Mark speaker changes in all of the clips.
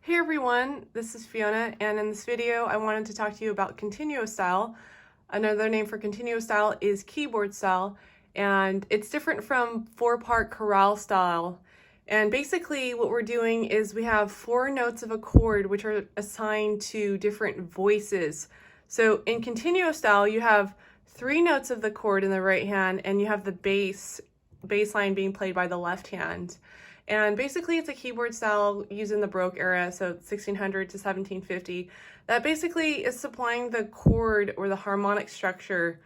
Speaker 1: Hey everyone, this is Fiona, and in this video I wanted to talk to you about continuo style. Another name for continuo style is keyboard style, and it's different from four-part chorale style. And basically what we're doing is we have four notes of a chord which are assigned to different voices. So in continuo style you have three notes of the chord in the right hand, and you have the bass line being played by the left hand. And basically it's a keyboard style used in the Baroque era, so 1600 to 1750, that basically is supplying the chord or the harmonic structure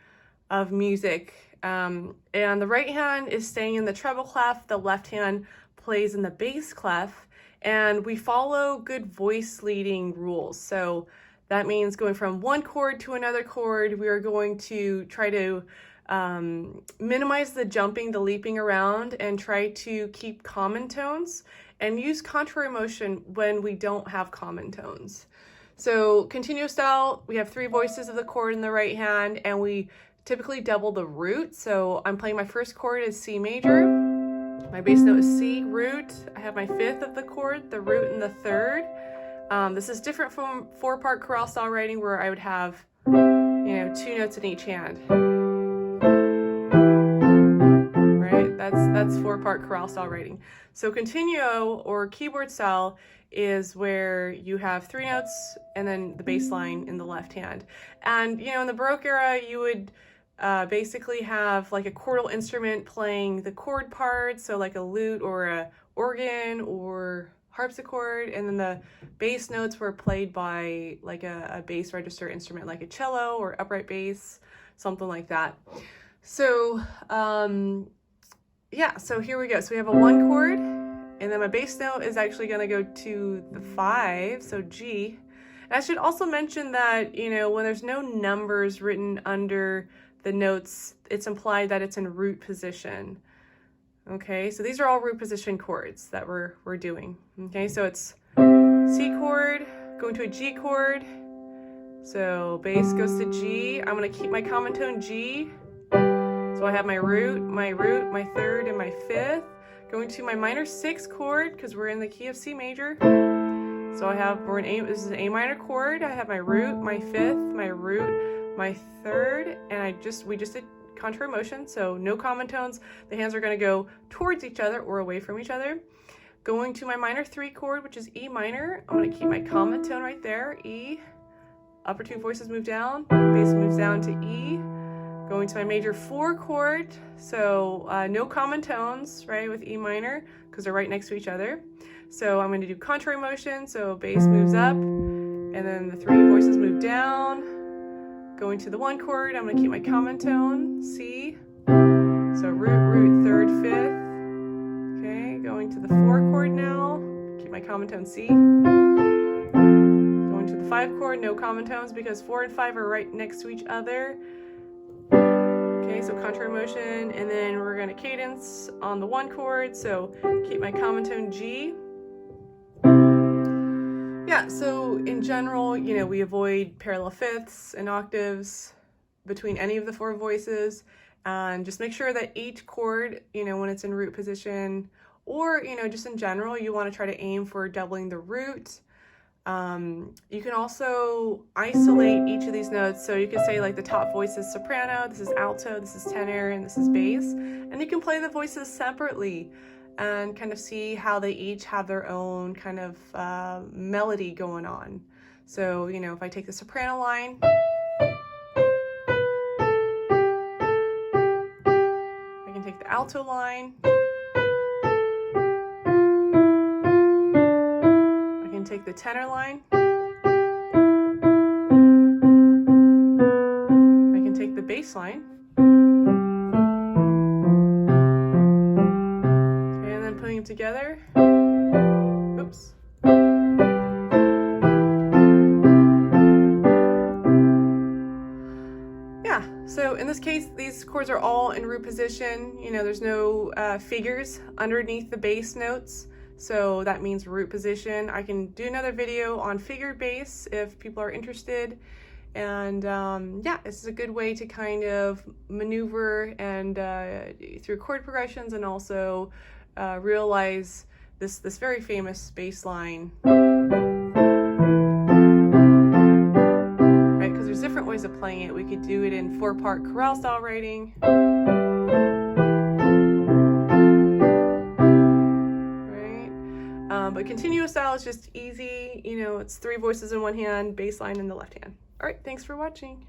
Speaker 1: of music. And the right hand is staying in the treble clef, the left hand plays in the bass clef, and we follow good voice leading rules. So that means going from one chord to another chord, we are going to try to minimize the jumping, the leaping around, and try to keep common tones and use contrary motion when we don't have common tones. So continuo style, we have three voices of the chord in the right hand, and we typically double the root. So I'm playing my first chord is C major, my bass note is C, root, I have my fifth of the chord, the root, and the third. This is different from four-part chorale style writing where I would have, two notes in each hand. That's four-part chorale style writing. So continuo or keyboard style is where you have three notes and then the bass line in the left hand. And in the Baroque era, you would basically have like a chordal instrument playing the chord part, so like a lute or a organ or harpsichord, and then the bass notes were played by like a bass register instrument like a cello or upright bass, something like that. So so here we go. So we have a one chord, and then my bass note is actually going to go to the 5, so G. And I should also mention that, when there's no numbers written under the notes, it's implied that it's in root position. Okay, so these are all root position chords that we're doing. Okay, so it's C chord, going to a G chord. So bass goes to G. I'm going to keep my common tone G. So I have my root, my third, and my fifth. Going to my minor 6 chord, because we're in the key of C major. So this is an A minor chord. I have my root, my fifth, my root, my third, and we just did contrary motion, so no common tones. The hands are going to go towards each other or away from each other. Going to my minor 3 chord, which is E minor. I'm going to keep my common tone right there, E. Upper two voices move down, bass moves down to E. Going to my major 4 chord, so no common tones, right, with E minor, because they're right next to each other. So I'm going to do contrary motion, so bass moves up, and then the 3 voices move down. Going to the 1 chord, I'm going to keep my common tone, C. So root, third, fifth. Okay, going to the 4 chord now, keep my common tone, C. Going to the 5 chord, no common tones because 4 and 5 are right next to each other. Okay, so contrary motion, and then we're going to cadence on the 1 chord, so keep my common tone G. Yeah, so in general, we avoid parallel fifths and octaves between any of the 4 voices, and just make sure that each chord, when it's in root position, or, just in general, you want to try to aim for doubling the root. You can also isolate each of these notes, so you can say like the top voice is soprano, this is alto, this is tenor, and this is bass, and you can play the voices separately and kind of see how they each have their own kind of melody going on. So, if I take the soprano line, I can take the alto line, take the tenor line, I can take the bass line, okay, and then putting them together, oops. Yeah, so in this case, these chords are all in root position. There's no figures underneath the bass notes. So that means root position. I can do another video on figured bass if people are interested. And this is a good way to kind of maneuver and through chord progressions, and also realize this very famous bass line. different ways of playing it. We could do it in 4-part chorale style writing. But continuo style is just easy, you know, it's 3 voices in one hand, bass line in the left hand. All right, thanks for watching.